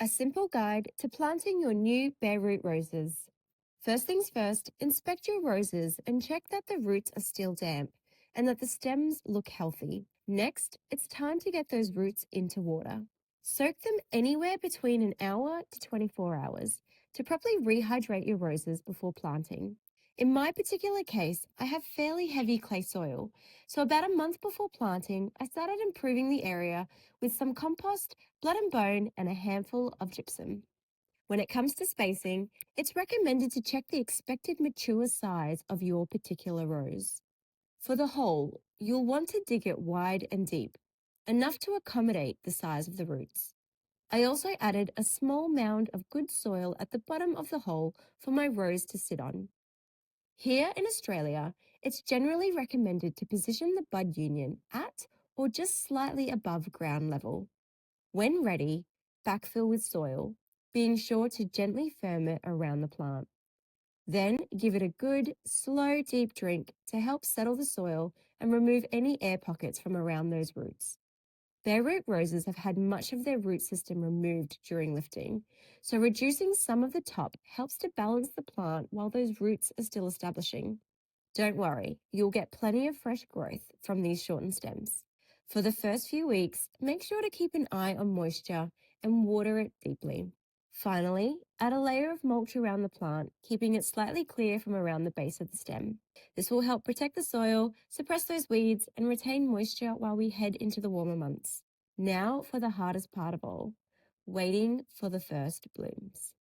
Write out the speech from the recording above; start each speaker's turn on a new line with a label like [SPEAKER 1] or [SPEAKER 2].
[SPEAKER 1] A simple guide to planting your new bare root roses. First things first, inspect your roses and check that the roots are still damp and that the stems look healthy. Next, it's time to get those roots into water. Soak them anywhere between an hour to 24 hours to properly rehydrate your roses before planting. In my particular case, I have fairly heavy clay soil, so about a month before planting, I started improving the area with some compost, blood and bone, and a handful of gypsum. When it comes to spacing, it's recommended to check the expected mature size of your particular rose. For the hole, you'll want to dig it wide and deep, enough to accommodate the size of the roots. I also added a small mound of good soil at the bottom of the hole for my rose to sit on. Here in Australia, it's generally recommended to position the bud union at or just slightly above ground level. When ready, backfill with soil, being sure to gently firm it around the plant. Then give it a good, slow, deep drink to help settle the soil and remove any air pockets from around those roots. Bare root roses have had much of their root system removed during lifting, so reducing some of the top helps to balance the plant while those roots are still establishing. Don't worry, you'll get plenty of fresh growth from these shortened stems. For the first few weeks, make sure to keep an eye on moisture and water it deeply. Finally, add a layer of mulch around the plant, keeping it slightly clear from around the base of the stem. This will help protect the soil, suppress those weeds, and retain moisture while we head into the warmer months. Now for the hardest part of all, waiting for the first blooms.